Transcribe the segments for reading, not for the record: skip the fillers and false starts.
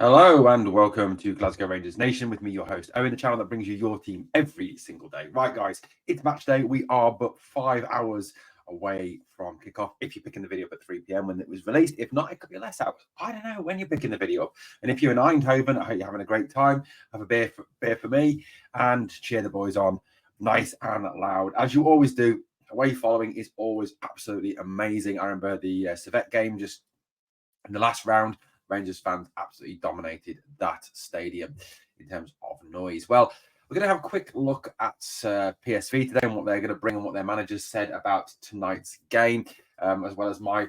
Hello and welcome to Glasgow Rangers Nation with me, your host, Owen, the channel that brings you your team every single day. Right, guys, it's match day. We are but 5 hours away from kickoff. If you're picking the video up at 3 p.m. when it was released, if not, it could be less hours. I don't know when you're picking the video up. And if you're in Eindhoven, I hope you're having a great time. Have a beer for me and cheer the boys on nice and loud, as you always do. Away following is always absolutely amazing. I remember the Servette game just in the last round. Rangers fans absolutely dominated that stadium in terms of noise. Well, we're going to have a quick look at PSV today and what they're going to bring and what their managers said about tonight's game, as well as my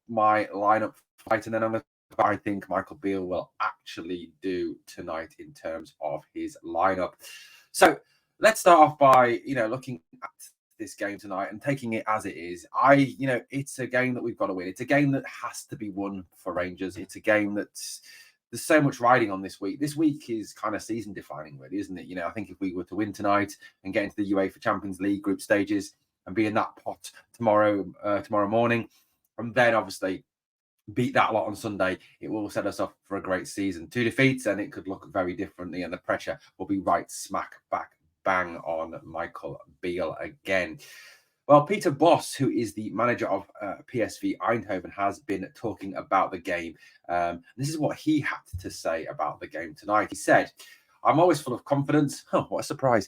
lineup fight. And then I'm going to talk about I think Michael Beale will actually do tonight in terms of his lineup. So let's start off by looking at this game tonight and taking it as it is. It's a game that we've got to win. It's a game that has to be won for Rangers. It's a game that's there's so much riding on this week. This week is kind of season defining, really, isn't it? I think if we were to win tonight and get into the UEFA Champions League group stages and be in that pot tomorrow morning, and then obviously beat that lot on Sunday, it will set us up for a great season. 2 defeats and it could look very differently, and the pressure will be right smack back bang on Michael Beale again. Well, Peter Bosz, who is the manager of PSV Eindhoven, has been talking about the game. This is what he had to say about the game tonight. He said, "I'm always full of confidence." Oh, what a surprise.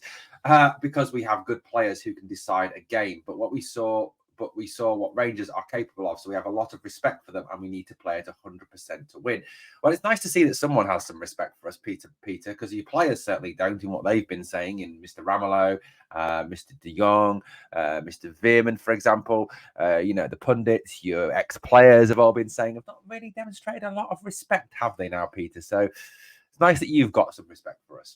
Because we have good players who can decide a game. But we saw what Rangers are capable of. So we have a lot of respect for them and we need to play at 100% to win. Well, it's nice to see that someone has some respect for us, Peter, because your players certainly don't in what they've been saying in Mr. Ramelow, Mr. De Jong, Mr. Veerman, for example. The pundits, your ex-players have all been saying have not really demonstrated a lot of respect, have they now, Peter? So it's nice that you've got some respect for us.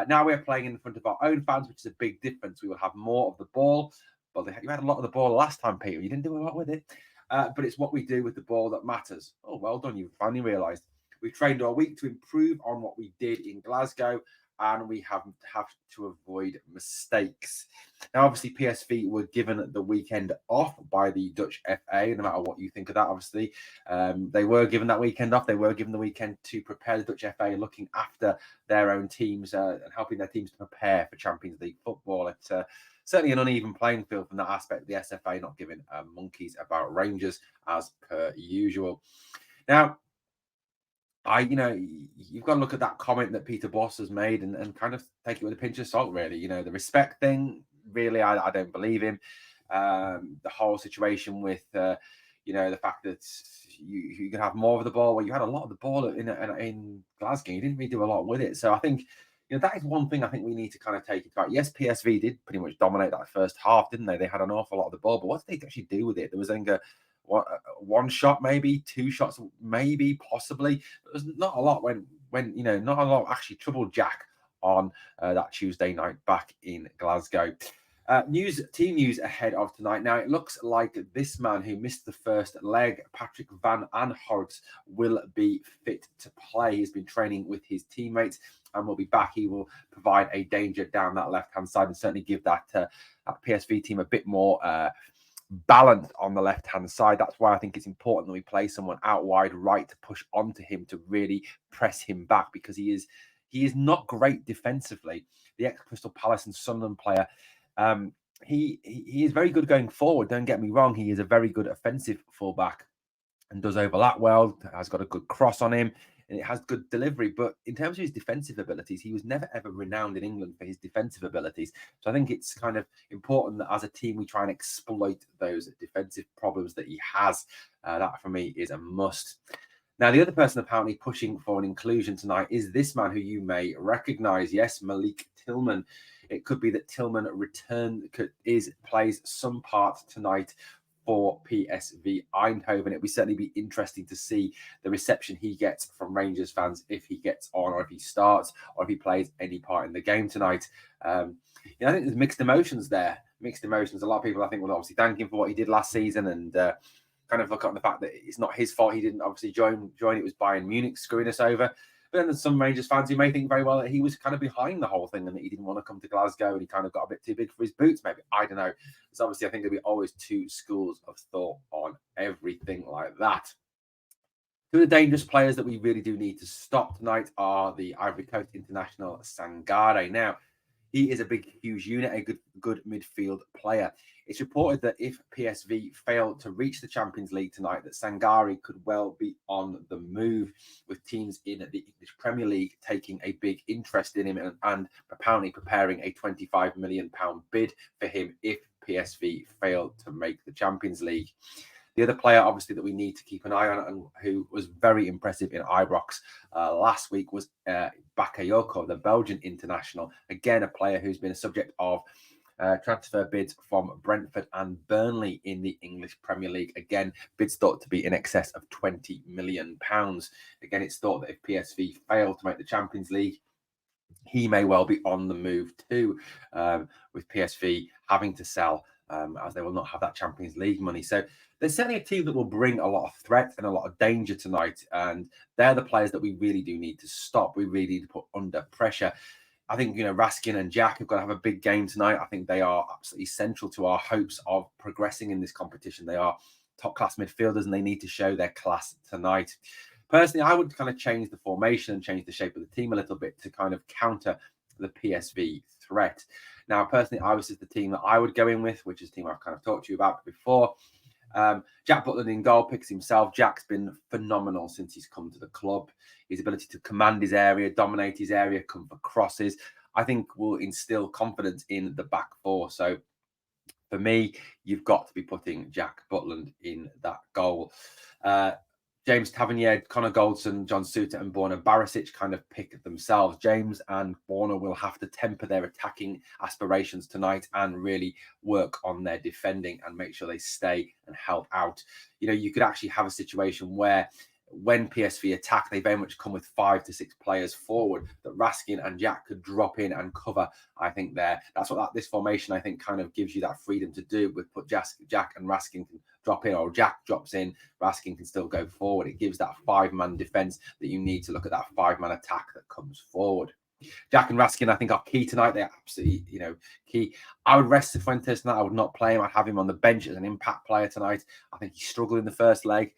Now we're playing in front of our own fans, which is a big difference. We will have more of the ball. Well, you had a lot of the ball last time, Peter. You didn't do a lot with it. But it's what we do with the ball that matters. Oh, well done. You finally realised. We've trained all week to improve on what we did in Glasgow, and we have to avoid mistakes. Now, obviously, PSV were given the weekend off by the Dutch FA, no matter what you think of that, obviously. They were given that weekend off. They were given the weekend to prepare the Dutch FA, looking after their own teams and helping their teams to prepare for Champions League football. It's certainly an uneven playing field from that aspect. The SFA not giving monkeys about Rangers as per usual. Now, you've got to look at that comment that Peter Bosz has made and kind of take it with a pinch of salt, really. The respect thing, really, I don't believe him. The whole situation with, the fact that you can have more of the ball. Well, you had a lot of the ball in Glasgow. You didn't really do a lot with it. So I think, that is one thing I think we need to kind of take into account. Yes, PSV did pretty much dominate that first half, didn't they? They had an awful lot of the ball, but what did they actually do with it? There was one shot, maybe 2 shots, maybe possibly. But there's not a lot when not a lot actually troubled Jack on that Tuesday night back in Glasgow. Team news ahead of tonight. Now, it looks like this man who missed the first leg, Patrick Van Aanholt, will be fit to play. He's been training with his teammates and will be back. He will provide a danger down that left-hand side and certainly give that PSV team a bit more balance on the left-hand side. That's why I think it's important that we play someone out wide right to push onto him to really press him back, because he is not great defensively. The ex-Crystal Palace and Sunderland player, he is very good going forward. Don't get me wrong. He is a very good offensive fullback and does overlap well, has got a good cross on him, and it has good delivery. But in terms of his defensive abilities, he was never, ever renowned in England for his defensive abilities. So I think it's kind of important that as a team, we try and exploit those defensive problems that he has. That, for me, is a must. Now, the other person apparently pushing for an inclusion tonight is this man who you may recognise. Yes, Malik Tillman. It could be that Tillman plays some part tonight for PSV Eindhoven. It would certainly be interesting to see the reception he gets from Rangers fans if he gets on, or if he starts, or if he plays any part in the game tonight. I think there's mixed emotions there. Mixed emotions. A lot of people, I think, will obviously thank him for what he did last season and kind of look at the fact that it's not his fault. He didn't obviously join. It was Bayern Munich screwing us over. But then there's some Rangers fans who may think very well that he was kind of behind the whole thing and that he didn't want to come to Glasgow and he kind of got a bit too big for his boots, maybe. I don't know. So obviously, I think there'll be always 2 schools of thought on everything like that. Two of the dangerous players that we really do need to stop tonight are the Ivory Coast international Sangare. Now, he is a big, huge unit, a good midfield player. It's reported that if PSV fail to reach the Champions League tonight, that Sangare could well be on the move, with teams in the English Premier League taking a big interest in him and apparently preparing a £25 million bid for him if PSV fail to make the Champions League. The other player, obviously, that we need to keep an eye on and who was very impressive in Ibrox last week was Bakayoko, the Belgian international. Again, a player who's been a subject of transfer bids from Brentford and Burnley in the English Premier League. Again, bids thought to be in excess of £20 million. Again, it's thought that if PSV fail to make the Champions League, he may well be on the move too, with PSV having to sell as they will not have that Champions League money. So there's certainly a team that will bring a lot of threat and a lot of danger tonight. And they're the players that we really do need to stop. We really need to put under pressure. I think, Raskin and Jack have got to have a big game tonight. I think they are absolutely central to our hopes of progressing in this competition. They are top-class midfielders and they need to show their class tonight. Personally, I would kind of change the formation and change the shape of the team a little bit to kind of counter the PSV threat. Now, personally, this is the team that I would go in with, which is a team I've kind of talked to you about before. Jack Butland in goal picks himself. Jack's been phenomenal since he's come to the club. His ability to command his area, dominate his area, come for crosses, I think will instill confidence in the back four. So for me, you've got to be putting Jack Butland in that goal. James Tavernier, Connor Goldson, John Suter and Borna Barisic kind of pick themselves. James and Borna will have to temper their attacking aspirations tonight and really work on their defending and make sure they stay and help out. You could actually have a situation where when PSV attack, they very much come with 5 to 6 players forward that Raskin and Jack could drop in and cover. I think that's what this formation, I think, kind of gives you that freedom to do. With put Jack and Raskin can drop in, or Jack drops in, Raskin can still go forward. It gives that 5-man defense that you need to look at that 5-man attack that comes forward. Jack and Raskin, I think, are key tonight. They're absolutely, key. I would rest Cifuentes tonight. I would not play him. I'd have him on the bench as an impact player tonight. I think he struggled in the first leg.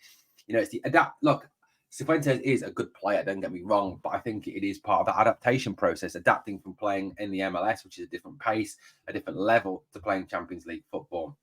It's the adapt. Look, Cifuentes is a good player, don't get me wrong, but I think it is part of the adaptation process, adapting from playing in the MLS, which is a different pace, a different level, to playing Champions League football.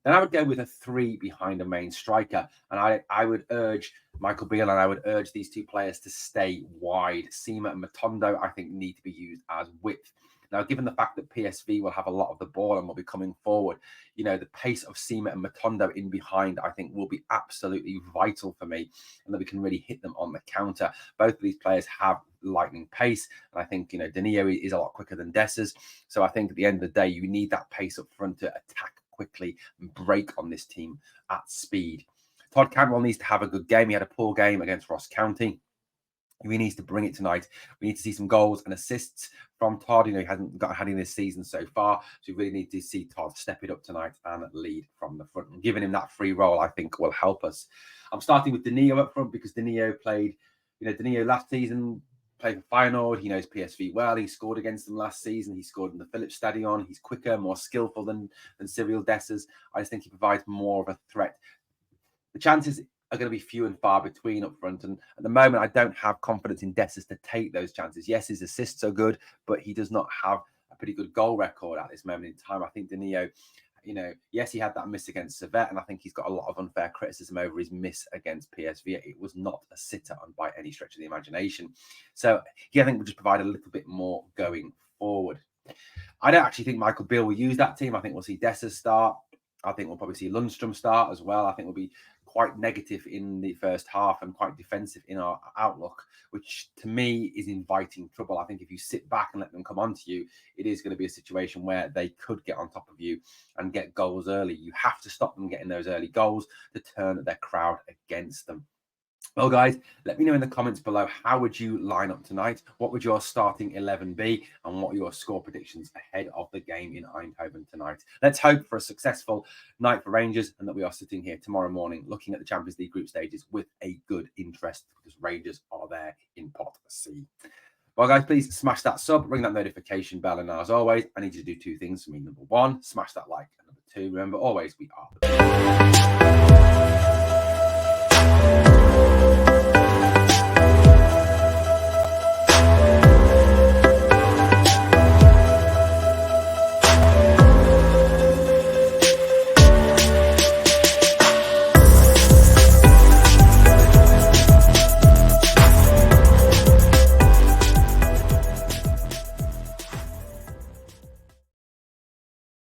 Then I would go with a 3 behind a main striker, and I would urge Michael Beale and I would urge these two players to stay wide. Sima and Matondo, I think, need to be used as width. Now, given the fact that PSV will have a lot of the ball and will be coming forward, the pace of Sima and Matondo in behind, I think, will be absolutely vital for me, and that we can really hit them on the counter. Both of these players have lightning pace, and I think, Danilo is a lot quicker than Dessers. So I think at the end of the day, you need that pace up front to attack quickly and break on this team at speed. Todd Cantwell needs to have a good game. He had a poor game against Ross County. He needs to bring it tonight. We need to see some goals and assists from Todd. He hasn't had any this season so far. So we really need to see Todd step it up tonight and lead from the front. And giving him that free role, I think, will help us. I'm starting with Danilo up front because Danilo played, Danilo last season played for Feyenoord. He knows PSV well. He scored against them last season. He scored in the Philips Stadion. He's quicker, more skillful than Cyril Dessers. I just think he provides more of a threat. The chances are going to be few and far between up front. And at the moment, I don't have confidence in Dessers to take those chances. Yes, his assists are good, but he does not have a pretty good goal record at this moment in time. I think Danilo, yes, he had that miss against Servette, and I think he's got a lot of unfair criticism over his miss against PSV. It was not a sitter by any stretch of the imagination. So he, I think, will just provide a little bit more going forward. I don't actually think Michael Beale will use that team. I think we'll see Dessers start. I think we'll probably see Lundstrom start as well. I think we'll be quite negative in the first half and quite defensive in our outlook, which to me is inviting trouble. I think if you sit back and let them come onto you, it is going to be a situation where they could get on top of you and get goals early. You have to stop them getting those early goals to turn their crowd against them. Well, guys, let me know in the comments below, how would you line up tonight? What would your starting 11 be? And what are your score predictions ahead of the game in Eindhoven tonight? Let's hope for a successful night for Rangers and that we are sitting here tomorrow morning looking at the Champions League group stages with a good interest, because Rangers are there in pot C. Well, guys, please smash that sub, ring that notification bell. And as always, I need you to do 2 things for me. Number 1, smash that like. And number 2, remember, always, we are the